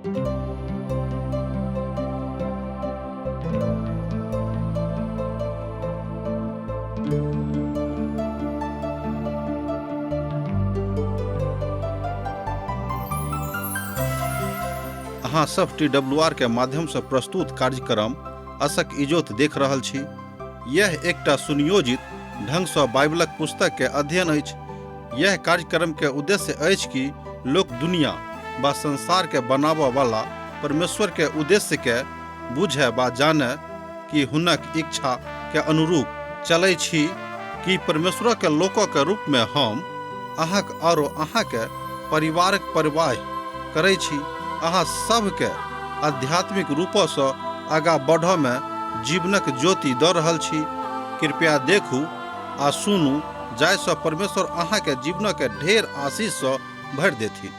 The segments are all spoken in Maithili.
अहाँ सब TWR के माध्यम से प्रस्तुत कार्यक्रम असक इजोत देख रहल छी। यह एकटा सुनियोजित ढंग से बाइबलक पुस्तक के अध्ययन अछि। यह कार्यक्रम के उद्देश्य अछि कि लोक दुनिया व संसार के बनाबय वाला परमेश्वर के उद्देश्य के बुझे व जाने कि हुनक इच्छा के अनुरूप चलै छी कि परमेश्वर के लोकों के रूप में हम अहाँक और अहाँ के परिवारक परवाह करै छी। अहाँ सबके आध्यात्मिक रूपों से आगा बढ़य में जीवनक ज्योति दऽ रहल छी। कृपया देखू आ सुनू, जाहिसँ परमेश्वर अहाँ के जीवन के ढेर आशीष से भरि देथिन।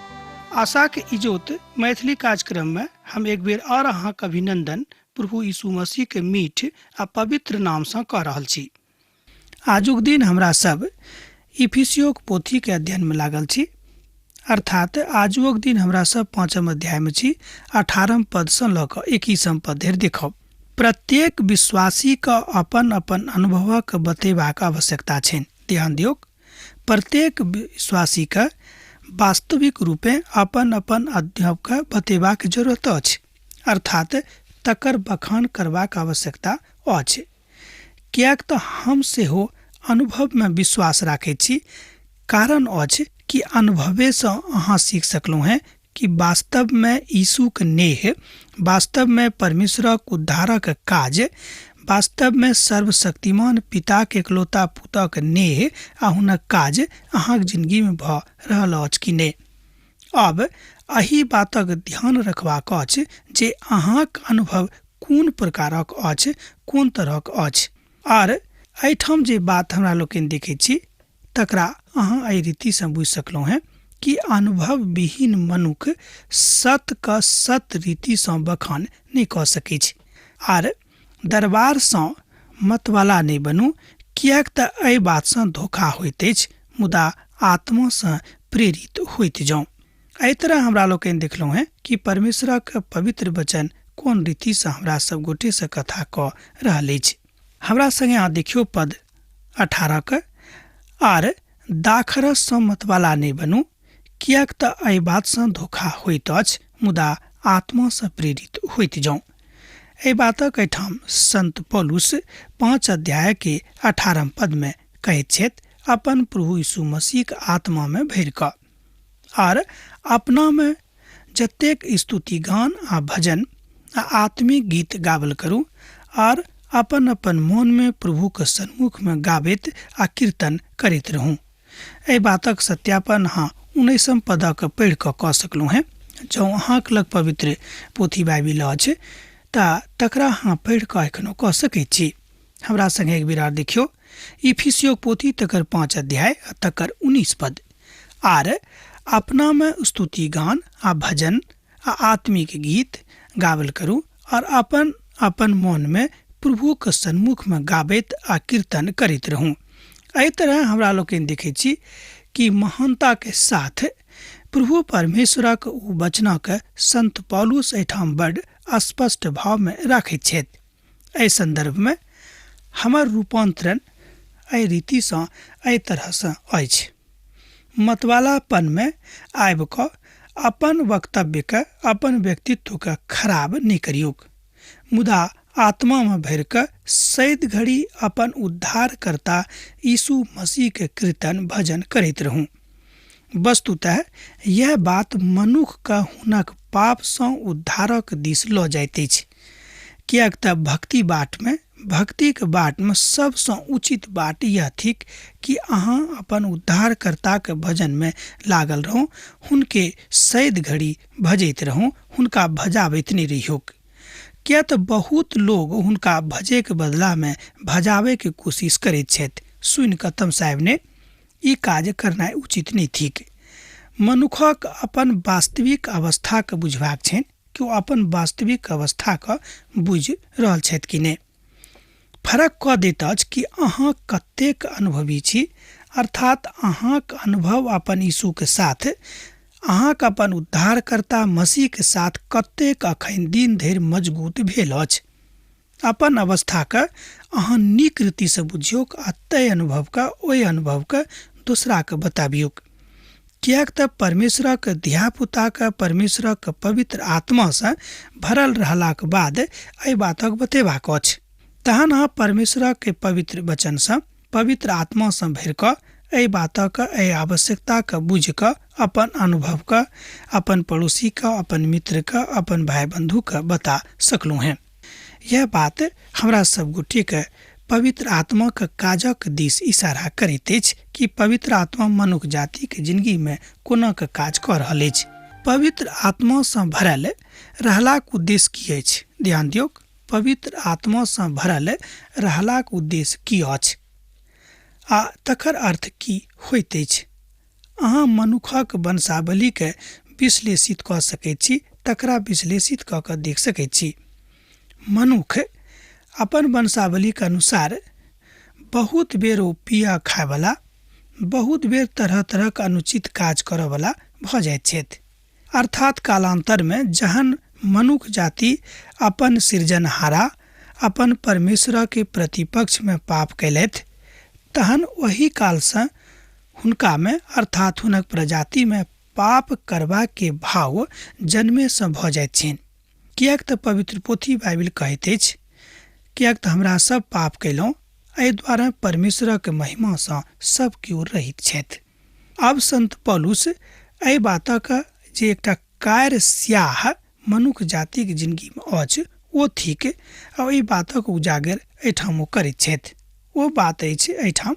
आशा के इजोत मैथिली कार्यक्रम में हम एक बेर और अहाँ के अभिनंदन प्रभु यीशु मसीह के मीठ आ पवित्र नाम से कह रहल छी। आजुक दिन हमरा सब इफिसियों पोथी के अध्ययन में लागल छी, अर्थात आजुक दिन हमरा सब 5म अध्याय में छी। 18 पद से लऽ कऽ 21 पद धरि देखब। प्रत्येक विश्वासी का अपन अपन अनुभवक बतेबाक आवश्यकता छै। ध्यान दियौ, प्रत्येक विश्वासी का वास्तविक रूपे अपन अपन अनुभव का बतेबाक जरूरत अछि, अर्थात तकर बखान करबाक आवश्यकता अछि। कियाक तऽ हम सेहो अनुभव में विश्वास राखै छी। कारण अछि कि अनुभवे से अहाँ सीख सकलहुँ हैं कि वास्तव में यीशु के नेह, वास्तव में परमेश्वरक उद्धारक काज, वास्तव में सर्वशक्तिमान पिता के एकलौता पुतक नेह आ हुनक काज अहाँक जिंदगी में भऽ रहल अछि कि नहि। अब एही बातक ध्यान रखबाक अछि जे अहाँक अनुभव कोन प्रकारक अछि, कोन तरहक अछि। आर एहिठाम जे बात हमरा लोकनि देखै छी तकरा अहाँ एहि रीति से बुझि सकलहुँ हैं कि अनुभव विहीन मनुख सत का सत रीति से बखान नहीं कऽ सकै छै। आर दरबार से मतवाला नहीं बनू, कियाक तऽ एहि बात से धोखा होइत अछि, मुदा आत्मा से प्रेरित होइत जाऊँ। एहि तरह हमरा लोकनि देखलहुँ हैं कि परमेश्वरक पवित्र वचन कोन रीति से हमरा सब गोटे से कथा कऽ रहल अछि। हमरा संगे अहाँ देखियो पद 18 के, आर दाखरस सँ मतवाला नहीं बनू, कियाक तऽ एहि बात से धोखा होइत अछि, मुदा आत्मा से प्रेरित होइत जाऊँ। एहि बातक एहिठाम संत पौलुस 5 अध्याय के 18 पद में कहैत छथि, अपन प्रभु यीशु मसीह के आत्मा में भरि कऽ आर अपना में जतेक स्तुति गान आ भजन आ आत्मिक गीत गावल करू, आर अपन अपन मन में प्रभु के सन्मुख में गाबैत आ कीर्तन करैत रहूं। एहि बातक सत्यापन अहाँ 19 पदक पढ़ि कऽ कऽ सकलहुँ हैं। जँ अहाँक लग पवित्र पोथी बाइबिल अछि तऽ तकरा अहाँ पढ़ि कऽ एखनो कऽ सकैत छी। हमरा संगे एक बेर देखियौ इफिसियों पोथी तकर 5 अध्याय तकर 19 पद। आर अपना में स्तुति गान आ भजन आ आत्मिक गीत गावल करू, और अपन अपन मन में प्रभु के सन्मुख में गाबैत आ कीर्तन करैत रहूं। एहि तरह हमरा लोकनि देखै छी कि महानता के साथ प्रभु परमेश्वरक वचनक संत पौलुस एहिठाम बड़ स्पष्ट भाव में राखैत छथि। एहि संदर्भ में हमर रूपांतरण एहि रीति से एहि तरह से अछि। मतवालापन में आबि कऽ अपन वक्तव्य के, अपन व्यक्तित्व के खराब नहीं करियौ, मुदा आत्मा में भरि कऽ सैद घड़ी अपन उद्धारकर्ता यीशु मसीह के कीर्तन भजन करैत रहूं। वस्तुतः यह बात मनुख का हुनक पाप सँ उद्धारक दिस लऽ जाइत अछि। कियाक तऽ भक्तिक बाट में सबसँ उचित बाट यह थिक कि अहाँ अपन उद्धारकर्ता के भजन में लागल रहूं, हुनके सैद घड़ी भजैत रहूं, हुनका भजाबैत नहीं रहियौ। किया तऽ बहुत लोग हुनका भजे के बदला में भजावे के कोशिश करैत छथि। सुनि कऽ तमसायब ने, ई काज करनाइ उचित नहीं थिक। मनुखक अपन वास्तविक अवस्था के बुझबाक छनि कि ओ अपन वास्तविक अवस्था के बुझि रहल छथि कि नहि। फरक कऽ दैत अछि कि अहाँ कतेक अनुभवी छी, अर्थात अहाँक अनुभव अपन यीशु के साथ अहाँक अपन उद्धारकर्ता मसीह के साथ कतेक अखन दिन धरि मजबूत भेल अछि। अपन अवस्थाके अहाँ नीक रीतिसँ बुझियौक आ तय अनुभवके ओहि अनुभवके दोसराके बताबियौक। किएक तऽ परमेश्वरक धियापुताके परमेश्वरक पवित्र आत्मासँ भरल रहलाक बाद एहि बातक बतेबाक अछि। तहन अहाँ परमेश्वरक पवित्र वचनसँ पवित्र आत्मासँ भरि कऽ एहि बातक एहि आवश्यकताके बुझि कऽ अपन अनुभवके अपन पड़ोसीके अपन मित्रके अपन भाई बंधुके बता सकलहुँ हैं। यह बात हमरा सब गोटेके पवित्र आत्माके काजक दिस इशारा करैत अछि कि पवित्र आत्मा मनुष्य जातिके जिंदगीमे कोना के काज कऽ रहल अछि। पवित्र आत्मासँ भरल रहलाक उद्देश्य की अछि? ध्यान दियौक, पवित्र आत्मासँ भरल रहलाक उद्देश्य की अछि आ तकर अर्थ की होइत अछि? अहाँ मनुखक वंशावलीके विश्लेषित कऽ सकैत छी, तकरा विश्लेषित कऽ कऽ देख सकैत छी। मनुख अपन वंशावली के अनुसार बहुत बेर ओ पिया खायवला, बहुत बेर तरह तरहक अनुचित काज करयवला भऽ जाइत छथि। अर्थात कालांतरमे जहन मनुष्य जाति अपन सृजनहारा अपन परमेश्वर के प्रतिपक्षमे पाप कयलथि, तहन ओही कालसँ हुनकामे अर्थात हुनक प्रजातिमे पाप करबाक के भाव जन्मेसँ भऽ जाइत छनि। किएक तऽ पवित्र पोथी बाइबिल कहैत अछि, किएक तऽ हमरा सब पाप कयलहुँ, एहि द्वारा परमेश्वरक महिमासँ सब केओ रहित छथि। आब संत पौलुस एहि बातक जे एकटा कार्य स्याह मनुष्य जातिक जिंदगीमे अछि ओ थिक आ ओहि बातक उजागर एहिठाम ओ करैत छथि। ओ बात अछि एहिठाम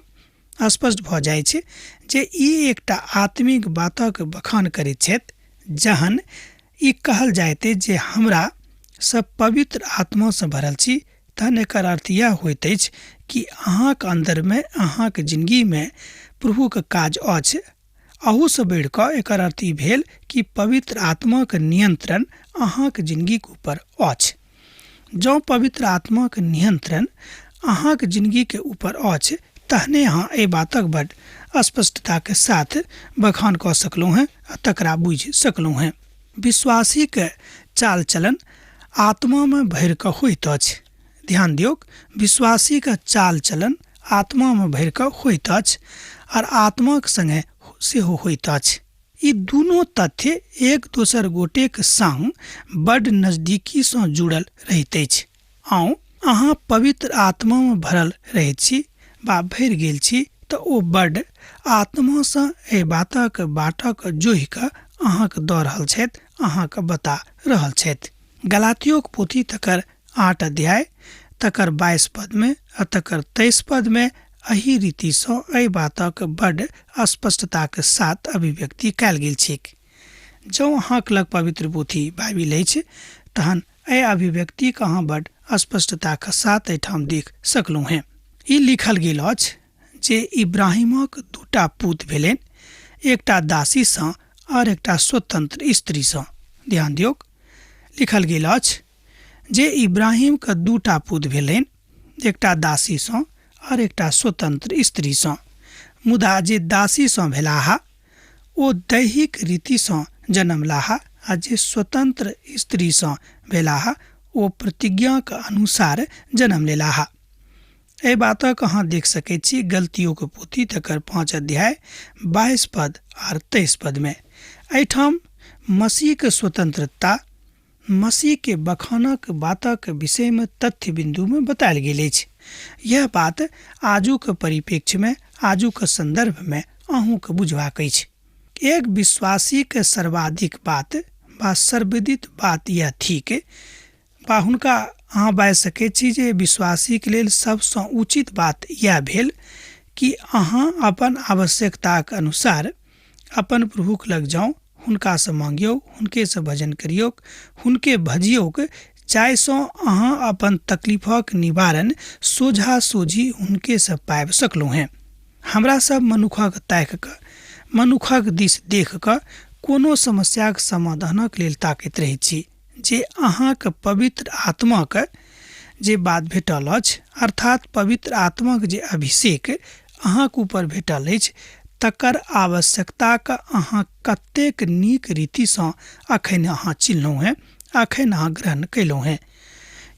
स्पष्ट भऽ जाइ छै जे ई एकटा आत्मिक बातक बखान करैत छथि। जहन ई कहल जाइत जे हमरा सब पवित्र आत्मासँ भरल छी, तहन एकर अर्थ यह होइत अछि कि अहाँक अन्दरमे अहाँक जिंदगीमे प्रभुके काज अछि। अहूसँ बढ़ि कऽ एकर अर्थ ई भेल कि पवित्र आत्माके नियंत्रण अहाँक जिंदगीके ऊपर अछि। जँ पवित्र आत्माके नियंत्रण अहाँक जिंदगीके ऊपर अछि, तहने अहाँ एहि बातक बड्ड स्पष्टताके साथ बखान कऽ सकलहुँ हैं आ तकरा बुझि सकलहुँ हैं। विश्वासीके चाल चलन आत्मामे भरि कऽ होइत अछि। ध्यान दियौक, विश्वासीके चाल चलन आत्मामे भरि कऽ होइत अछि और आत्माक संगे सेहो होइत अछि। ई दुनू तथ्य एक दोसर गोटेक संग बड्ड नजदीकीसँ जुड़ल रहैत अछि। आउ अहाँ पवित्र आत्मामे भरल रहैत छी वा भरि गेल छी तऽ ओ बड्ड आत्मासँ एहि बाटक जोहि कऽ अहाँके दऽ रहल छथि, अहाँके बता रहल छथि। गलातियोक पोथी तकर 8 अध्याय तकर 22 पदमे आ तकर 23 पदमे एही रीतिसँ एहि बातक बड्ड स्पष्टताके साथ अभिव्यक्ति कयल गेल छैक। जँ अहाँक लग पवित्र पोथी बाइबिल अछि, तहन एहि अभिव्यक्तिके अहाँ बड्ड स्पष्टताके साथ एहिठाम देख सकलहुँ हैं। ई लिखल गेल अछि जे इब्राहिमक 2टा पुत्र भेलनि, एकटा दासीसँ और एकटा स्वतंत्र स्त्रीसँ। ध्यान दियौक, लिखल गेल अछि जे इब्राहिमके 2टा पुत्र भेलनि, एकटा दासीसँ और एकटा स्वतंत्र स्त्रीसँ। मुदा जे दासीसँ भेलाह ओ दैहिक रीतिसँ जन्मलाह आ जे स्वतंत्र स्त्रीसँ भेलाह ओ प्रतिज्ञाके अनुसार जन्म लेलाह। एहि बातक अहाँ देख सकैत छी गलतियों के पोथी तकर 5 अध्याय 22 पद और 23 पदमे। एहिठाम मसीहके स्वतंत्रता, मसीह के बखानक बातक विषयमे तथ्य बिंदुमे बतायल गेल अछि। यह बात आजुक परिप्रेक्ष्यमे आजुक संदर्भमे अहूँके बुझबाक अछि। एक विश्वासी के सर्वाधिक बात वा सर्वविदित बात यह थिक वा हुनका अहाँ बाजि सकैत छी जे विश्वासीके लेल सबसँ उचित बात यह भेल कि अहाँ अपन आवश्यकताके अनुसार अपन प्रभुक लग जाउ, हुनकासँ मांगियौ, हुनकेसँ भजन करियौक, हुनके भजियौक, जाहिसँ अहाँ अपन तकलीफक निवारण सोझा सोझी हुनकेसँ पाबि सकलहुँ हैं। हमरा सब मनुखक ताकि कऽ मनुखक दिस देख कऽ कोनो समस्याक समाधानक लेल ताकैत रहैत छी। जे अहाँके पवित्र आत्माके जे बात भेटल अछि, अर्थात पवित्र आत्माके जे अभिषेक अहाँके ऊपर भेटल अछि, तकर आवश्यकताक अहाँ कतेक नीक रीतिसँ अखन अहाँ चिन्हलहुँ हैं, अखन अहाँ ग्रहण कयलहुँ हैं।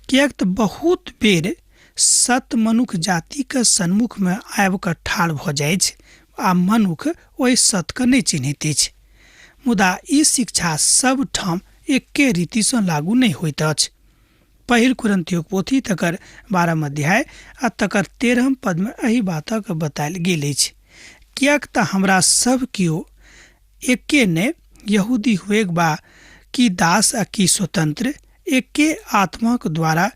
किएक तऽ बहुत बेर सत मनुख जातिके सन्मुखमे आबि कऽ ठाढ़ भऽ जाइ छै आ मनुख ओहि सतके नहि चिन्हैत अछि। मुदा ई शिक्षा सब ठाम एके रीतिसँ लागू नहि होइत अछि। पहिल कुरिन्थियों पोथी तकर 12 अध्याय आ तकर 13 पदमे एहि बातक बतायल गेल अछि। किएक तऽ हमरा सब किओ एके ने यहूदी हुएक बा कि दास आ कि स्वतंत्र, एके आत्माक द्वारा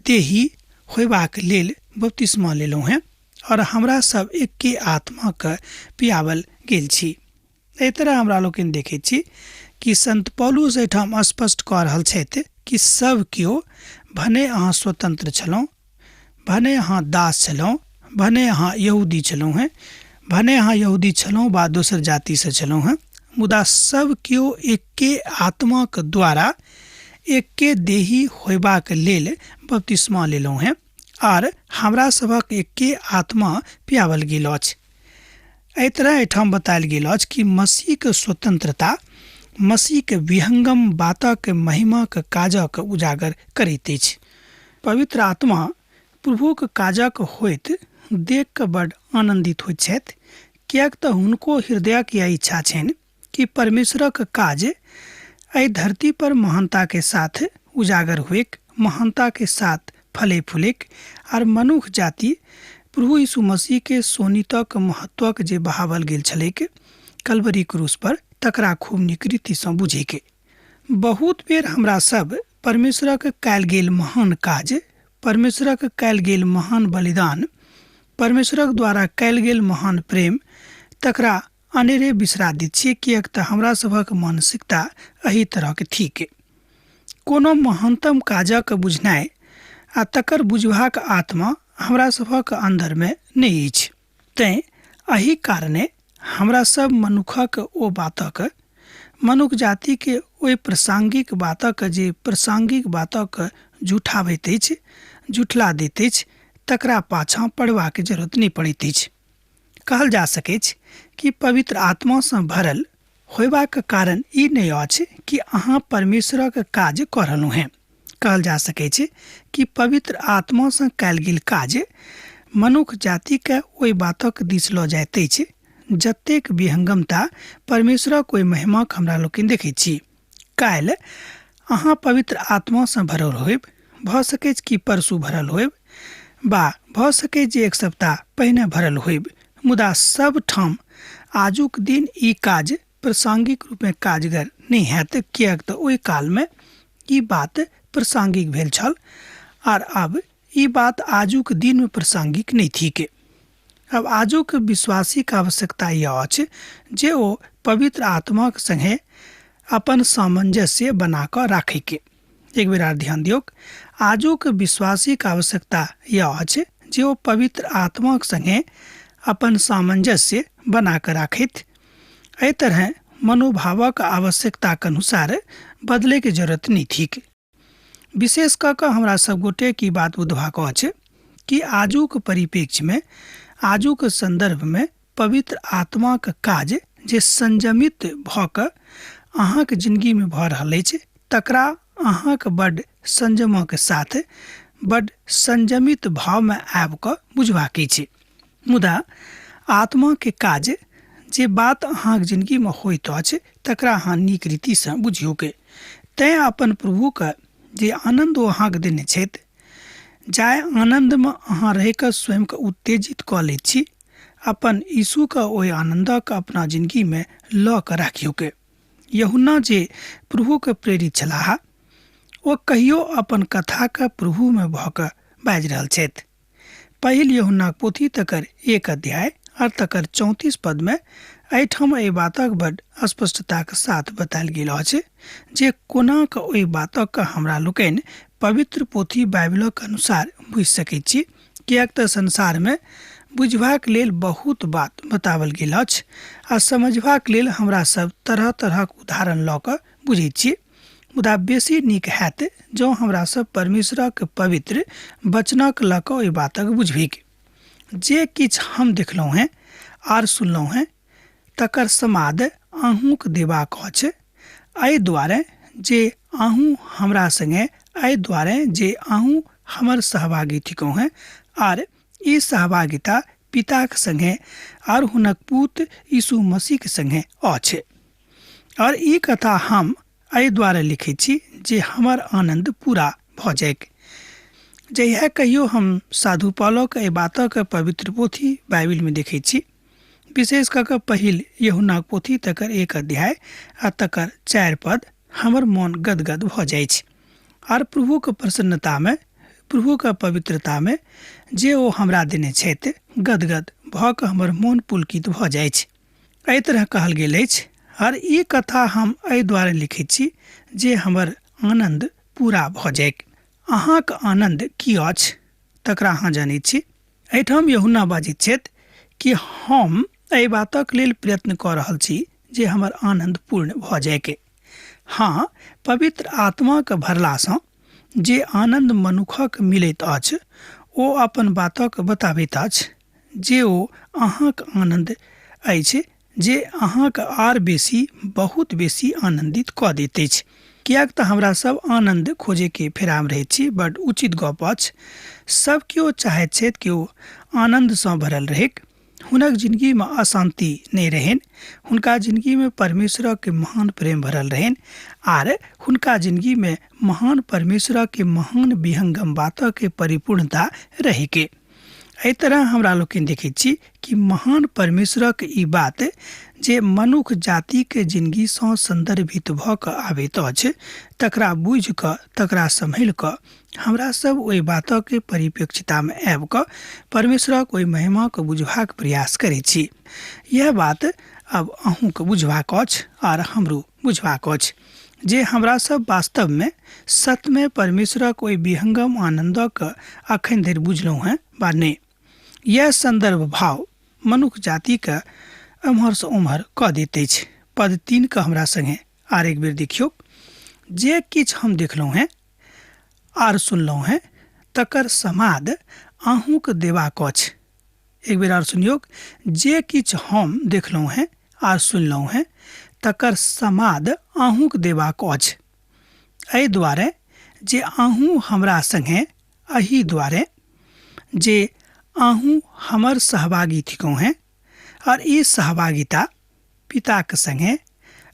देही होयबाक लेल बपतिस्मा लेलहुँ हैं और हमरा सब एके आत्माक पियावल गेल छी। एहि तरह हमरा लोकनि देखैत छी कि संत पौलुस एहिठाम स्पष्ट कऽ रहल छथि कि सब केओ, भने अहाँ स्वतंत्र छलहुँ, भने अहाँ दास छलहुँ, भने अहाँ यहूदी छलहुँ हैं, भने अहाँ यहूदी छलहुँ वा दोसर जातिसँ छलहुँ हैं, मुदा सब केओ एके आत्माक द्वारा एके देही होयबाक लेल बपतिस्मा लेलहुँ हैं और हमरा सभक एके आत्मा पियावल गेल अछि। एहि तरह एहिठाम बतायल गेल अछि कि मसीहके स्वतंत्रता मसीहके विहंगम बातक महिमाक काजक उजागर करैत अछि। पवित्र आत्मा प्रभुक काजक होइत देख कऽ बड़ आनन्दित होइत छथि, किएक तऽ हुनको हृदयक यह इच्छा छनि कि परमेश्वरक काज एहि धरती पर महानता के साथ उजागर हुएक, महानता के साथ फले फूलेक और मनुष्य जाति प्रभु यीशु मसीह के सोनीतक महत्वक जे बहावल गेल छलैक कलवरी क्रूस पर, तकरा खूब नीक रीतिसँ बुझैके। बहुत बेर हमरा सब परमेश्वरक कयल गेल महान काज, परमेश्वरक कयल गेल महान बलिदान, परमेश्वरक द्वारा कयल गेल महान प्रेम, तकरा अनेरे बिसरा दैत छियै। किएक तऽ हमरा सभक मानसिकता एही तरहके थिक। कोनो महानतम काजक बुझनाइ आ तकर बुझबाक आत्मा हमरा सभक अन्दरमे नहि अछि। तैँ एही कारणे हमरा सब मनुखक ओ बातक, मनुख जातिके ओहि प्रासंगिक बातक जे प्रासंगिक बातक झूठाबैत अछि, झुठला दैत अछि, तकरा पाछाँ पड़बाक जरूरत नहि पड़ैत अछि। कहल जा सकैत अछि कि पवित्र आत्मासँ भरल होयबाक कारण ई नहि अछि कि अहाँ परमेश्वरक काज कऽ रहलहुँ हैं। कहल जा सकैत छै कि पवित्र आत्मासँ कयल गेल काज मनुष्य जातिके ओहि बातक दिस लऽ जाइत अछि जतेक विहंगमता परमेश्वरक ओहि महिमाक हमरा लोकनि देखैत छी। काल्हि अहाँ पवित्र आत्मासँ भरल होयब, भऽ सकैत कि परसू भरल होयब, वा भऽ सकैत जे एक सप्ताह पहिने भरल होयब, मुदा सब ठाम आजुक दिन ई काज प्रासंगिक रूपमे काजगर नहि हैत। किएक तऽ ओहि कालमे ई बात प्रासंगिक भेल छल और अब ई बात आजुक दिनमे प्रासंगिक नहि थिक। अब आजुक विश्वासीक आवश्यकता यह अछि जे ओ पवित्र आत्माक संगे अपन सामंजस्य बना कऽ राखैके। एक बेर आर ध्यान दियौक, आजुक विश्वासीक आवश्यकता यह अछि जे ओ पवित्र आत्माक संगे अपन सामंजस्य बना कऽ राखैत। एहि तरह मनोभावक आवश्यकताक अनुसार बदलैके जरूरत नहि थिक। विशेष कऽ कऽ हमरा सब गोटे की बात बुझबाक अछि कि आजुक परिप्रेक्ष्यमे, आजुक संदर्भमे पवित्र आत्माक काज जे संयमित भऽ कऽ अहाँके जिंदगीमे भऽ रहल अछि, तकरा अहाँके बड्ड संयमक साथ, बड्ड संयमित भावमे आबि कऽ बुझबाक अछि। मुदा आत्माके काज जे बात अहाँके जिंदगीमे होइत अछि, तकरा अहाँ नीक रीतिसँ बुझियोके। तैँ अपन प्रभुके जे आनन्द ओ अहाँके देने छथि, जाहि आनन्दमे अहाँ रहि कऽ स्वयंके उत्तेजित कऽ लैत छी, अपन यीशुके ओहि आनन्दक अपना जिंदगीमे लऽ कऽ राखियोके। यूहन्ना जे प्रभुके प्रेरित छलाह, ओ कहियो अपन कथाके प्रभुमे भऽ कऽ बाजि रहल छथि। पहिल यूहन्ना पोथी तकर 1 अध्याय और तकर 34 पदमे एहिठाम एहि बातक बड्ड स्पष्टताक साथ बतायल गेल अछि जे कोना कऽ ओहि बातक हमरा लोकनि पवित्र पोथी बाइबलक अनुसार बुझि सकैत छी। किएक तऽ संसारमे बुझबाक लेल बहुत बात बतावल गेल अछि आ समझबाक लेल हमरा सब तरह तरहक उदाहरण लऽ कऽ बुझैत छी। मुदा बेसी नीक हैत जँ हमरा सब परमेश्वरक पवित्र वचनक लऽ कऽ ओहि बातक बुझबिक। जे किछु हम देखलहुँ हैं आर सुनलहुँ हैं तकर समाद अहूँक देबाक अछि। एहि दुआरे जे अहूँ हमरा संगे एहि दुआरे जे अहूँ हमर सहभागी थिकौ हैं आर ई सहभागिता पिताक संगे आर हुनक पुत्र यीशु मसीह के संगे अछि। और ई कथा हम एहि दुआरे लिखै छी जे हमर आनंद पूरा भऽ जायक। जहिया कहियो हम साधु पौलक एहि बातक पवित्र पोथी बाइबिल में देखै छी, विशेष कऽ कऽ पहिल यूहन्नाक पोथी तकर 1 अध्याय आ तकर 4 पद हमर मन गदगद भऽ जाइ छै। और प्रभुक प्रसन्नता में, प्रभुक पवित्रता में जे ओ हमरा देने छथि, गदगद भऽ कऽ हमर मन पुलकित भऽ जाइ छै। एहि तरह कहल गेल अछि, और ई कथा हम एहि दुआरे लिखै छी जे हमर आनंद पूरा भऽ जायक। अहाँक आनंद की अछि तकरा अहाँ जानै छी। एहिठाम यूहन्ना बाजैत छथि कि हम एहि बातक लेल प्रयत्न कऽ रहल छी जे हमर आनंद पूर्ण भऽ जायके। हाँ, पवित्र आत्माक भरलासँ जे आनंद मनुखक मिलैत अछि ओ अपन बातक बताबैत अछि जे ओ अहाँक आनंद अछि, जे अहाँक आर बेसी बहुत बेसी आनंदित कऽ दैत अछि। किएक तऽ हमरा सब आनंद खोजे के फेराम रहै छी। बड उचित गप अछि। सब केओ चाहैत छथि कि ओ आनंदसँ भरल रहैक, हुनक जिंदगी में अशांति नहीं रहेन, हुनका जिंदगी में परमेश्वर के महान प्रेम भरल रहेन, आर हुनका जिंदगी में महान परमेश्वर के महान विहंगम बातों के परिपूर्णता रहे के। एहि तरह हमरा लोकनि देखैत छी कि महान परमेश्वरक ई बात जे मनुख जाति के जिंदगी सँ संदर्भित भऽ कऽ आबैत अछि, तकरा बुझि कऽ, तकरा सम्हैल कऽ हमरा सब ओहि बातक परिप्रेक्ष्यता में आबि कऽ परमेश्वरक ओहि महिमा के बुझबाक प्रयास करैत छी। यह बात अब अहूँके बुझबाक अछि आर हमरो बुझबाक अछि जे हमरा सब वास्तव में सत्य में परमेश्वरक ओहि विहंगम आनंदक अखन धरि बुझलहुँ हैं वा नहि। यह संदर्भ भाव मनुख जाति के एम्हर से उम्हर कऽ दैत अछि। पद 3 के हमरा संगे आर एक बेर देखियौ। जे किछु हम देखलहुँ हैं आर सुनलहुँ हैं तकर समाद अहूँके देबाक अछि। एक बेर आर सुनियौ। जे किछु हम देखलहुँ हैं आर सुनलहुँ हैं तकर समाद अहूँके देबाक अछि। एहि दुआरे जे अहूँ हमरा संगे, एहि दुआरे जे अहूँ हमर सहभागी थिकौ हैं और ई सहभागिता पिता के संगे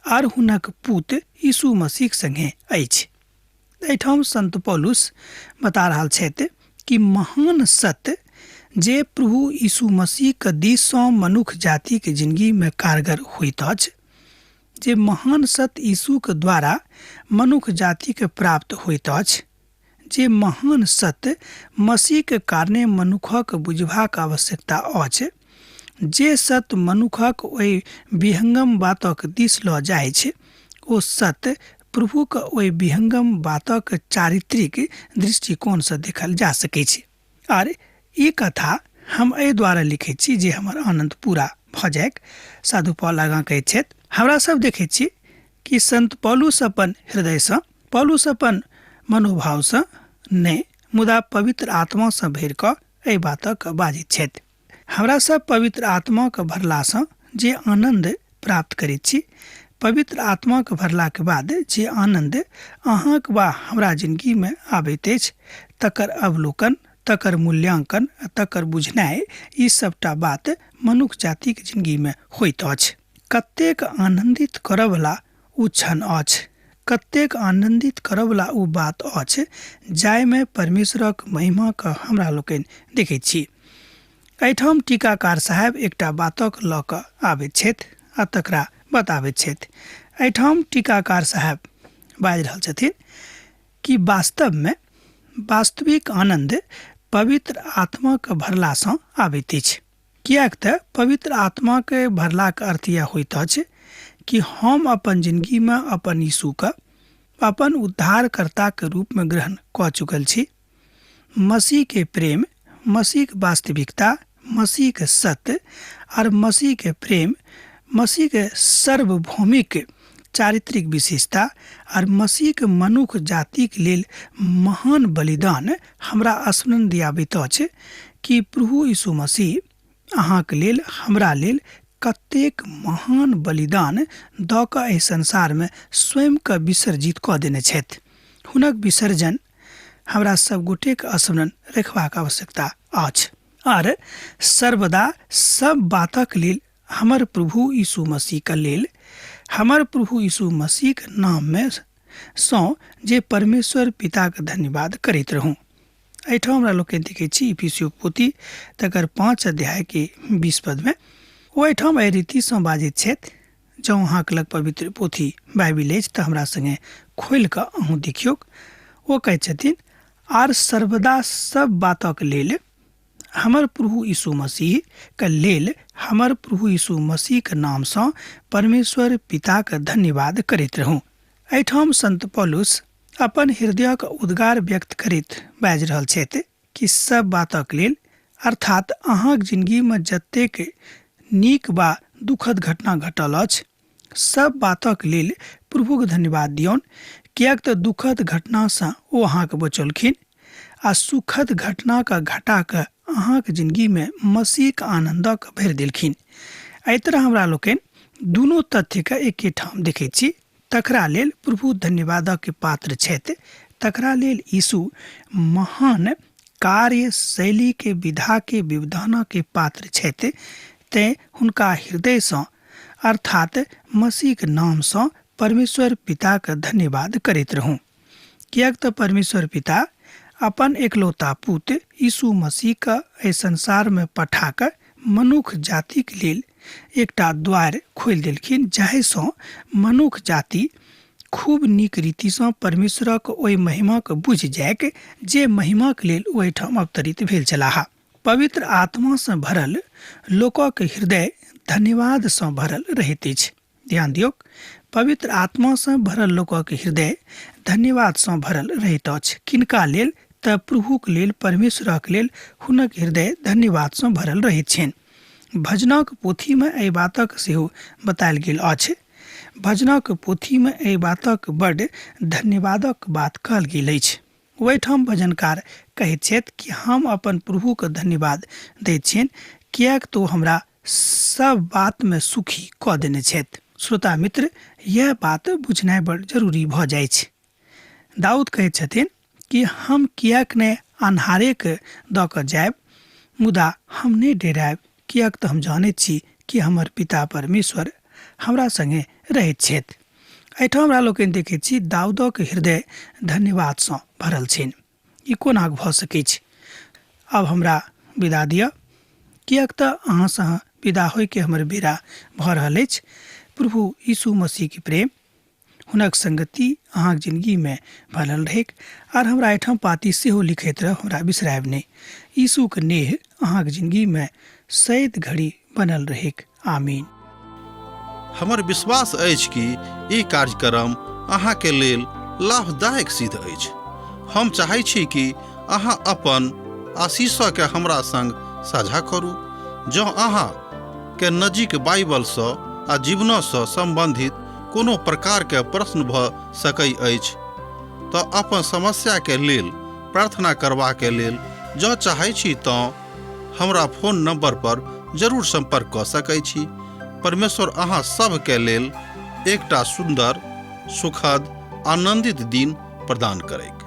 और हुनक पुत्र यीशु मसीह संगे अछि। एहिठाम संत पौलुस बता रहल छथि कि महान सत्य जे प्रभु यीशु मसीह के दिस सँ मनुख जाति के जिंदगी में कारगर होइत अछि, जे महान सत्य यीशु के द्वारा मनुख जाति के प्राप्त होइत अछि, जे महान सत्य मसीह के कारणे मनुखक बुझबाक आवश्यकता अछि, जे सत्य मनुखक ओहि विहंगम बातक दिस लऽ जाइ छै, ओ सत्य प्रभु के ओहि विहंगम बातक चारित्रिक दृष्टिकोण से देखल जा सकै छै। आर ई कथा हम एहि दुआरे लिखै छी जे हमर आनंद पूरा भऽ जायक। साधु पौल आगाँ कहैत छथि, हमरा सब देखैत छी कि संत पौलुस अपन हृदय से, पौलुस अपन मनोभाव से नहि, मुदा पवित्र आत्मा से भरि कऽ एहि बातक बाजैत छथि। हमरा सब पवित्र आत्मा के भरला से जे आनंद प्राप्त करैत छी, पवित्र आत्मा के भरला के बाद जे आनंद अहाँक वा हमरा जिंदगी में आबैत अछि, तकर अवलोकन, तकर मूल्यांकन, तकर बुझनाइ, ई सबटा बात मनुष्य जाति के जिंदगी में होइत अछि। कतेक आनंदित करयवला ओ क्षण अछि, कतेक आनंदित करयवला ओ बात अछि जाहिमे परमेश्वरक महिमा के हमरा लोकनि देखैत छी। एहिठाम टीकाकार साहब एकटा बातक लऽ कऽ आबैत छथि आ तकरा बताबैत छथि। एहिठाम टीकाकार साहब बाजि रहल छथिन कि वास्तव में वास्तविक आनंद पवित्र आत्मा के भरला सँ आबैत अछि। किएक तऽ पवित्र आत्मा के भरला के अर्थ यह होइत अछि कि हम अपन जिंदगी में अपन यीशु के अपन उद्धारकर्ता के रूप में ग्रहण कऽ चुकल छी। मसीह के प्रेम, मसीह के वास्तविकता, मसीह के सत्य और मसीह के प्रेम, मसीह के सार्वभौमिक चारित्रिक विशेषता और मसीह के मनुष्य जाति के लेल महान बलिदान हमरा स्मरण दियाबैत अछि कि प्रभु यीशु मसीह अहाँक लेल हमरा लेल कतेक महान बलिदान दऽ कऽ एहि संसारमे स्वयंके विसर्जित कऽ देने छथि। हुनक विसर्जन हमरा सब गोटेक स्मरण रखबाक आवश्यकता अछि और सर्वदा सब बातक लेल हमर प्रभु यीशु मसीहके लेल, हमर प्रभु यीशु मसीहक नाममे सँ जे परमेश्वर पिताके धन्यवाद करैत रहूँ। एहिठाम हमरा लोग देखै छी इफिसियो पोथी तकर 5 अध्याय के 20 पदमे ओहिठाम एहि रीतिसँ बाजैत छथि। जँ अहाँके लग पवित्र पोथी बाइबिल अछि तऽ हमरा संगे खोलि कऽ अहूँ देखियौ। ओ कहै छथिन, आर सर्वदा सब बातक लेल हमर प्रभु यीशु मसीहके लेल, हमर प्रभु यीशु मसीहके नामसँ परमेश्वर पिताके धन्यवाद करैत रहूँ। एहिठाम संत पौलुस अपन हृदयक उद्गार व्यक्त करैत बाजि रहल छथि कि सब बातक लेल, अर्थात अहाँक जिंदगीमे जतेक नीक वा दुखद घटना घटल अछि, सब बातक लेल प्रभुके धन्यवाद दियौन, किएक तऽ दुखद घटनासँ ओ अहाँके बचौलखिन आ सुखद घटनाके घटाके अहाँके जिंदगीमे मसीहके आनन्दक भरि देलखिन। एहि तरह हमरा लोकनि दुनू तथ्यके एके ठाम देखैत छी। तकरा लेल प्रभु धन्यवादक पात्र छथि, तकरा लेल यीशु महान कार्य शैली के विधा के विधान के पात्र छथि, तेँ हुनका हृदयसँ अर्थात मसीहके नामसँ परमेश्वर पिताके धन्यवाद करैत रहूँ। किएक तऽ परमेश्वर पिता अपन एकलौता पुत्र यीशु मसीहके एहि संसारमे पठाकऽ मनुष्य जातिक लेल एकटा द्वार खोलि देलखिन, जाहिसँ मनुष्य जाति खूब नीक रीतिसँ परमेश्वरक ओहि महिमाके बुझि जायक जे महिमाक लेल ओहिठाम अवतरित भेल छलाह। पवित्र आत्मासँ भरल लोकक हृदय धन्यवादसँ भरल रहैत अछि। ध्यान दियौ, पवित्र आत्मासँ भरल लोकक हृदय धन्यवादसँ भरल रहैत अछि। किनका लेल तऽ प्रभुक लेल, परमेश्वरक लेल हुनक हृदय धन्यवादसँ भरल रहैत छनि। भजनक पोथीमे एहि बातक सेहो बतायल गेल अछि। भजनक पोथीमे एहि बातक बड्ड धन्यवादक बात कहल गेल अछि। ओहिठाम भजनकार कहैत छथि कि हम अपन प्रभुके धन्यवाद दैत छियनि, किएक तो हमरा सब बातमे सुखी कऽ देने छथि। श्रोता मित्र, यह बात बुझनाइ बड़ जरूरी भऽ जाइ छै। दाऊद कहैत छथिन कि हम किएक नहि अन्हारेके दऽ कऽ जायब, मुदा हम नहि डेरायब, किएक तऽ हम जानैत छी कि हमर पिता परमेश्वर हमरा संगे रहैत छथि। एहिठाम हमरा लोकनि देखैत छी दाऊदक हृदय धन्यवादसँ भरल छनि। ई कोना भऽ सकैत छै? आब हमरा विदा दिअ, किएक तऽ अहाँसँ विदा होइके हमर बेरा भऽ रहल अछि। प्रभु यीशु मसीहके प्रेम, हुनक संगति अहाँक जिंदगीमे भरल रहैक। आर हमरा एहिठाम पाती सेहो लिखैत रह, हमरा बिसरायब नहि। यीशुके नेह अहाँक जिंदगीमे सैत घड़ी बनल रहैक। आमीन। हमर विश्वास अछि कि ई कार्यक्रम अहाँके लेल लाभदायक सिद्ध अछि। हम चाहै छी कि अहाँ अपन आशीषके हमरा संग साझा करू। जँ अहाँके नजीक बाइबलसँ आ जीवनसँ सम्बन्धित कोनो प्रकारके प्रश्न भऽ सकैत अछि तऽ अपन समस्याके लेल प्रार्थना करबाके लेल जँ चाहै छी तऽ हमरा फोन नंबर पर जरूर संपर्क कऽ सकैत छी। परमेश्वर अहाँ सबके लेल एकटा सुन्दर, सुखद, आनन्दित दिन प्रदान करैक।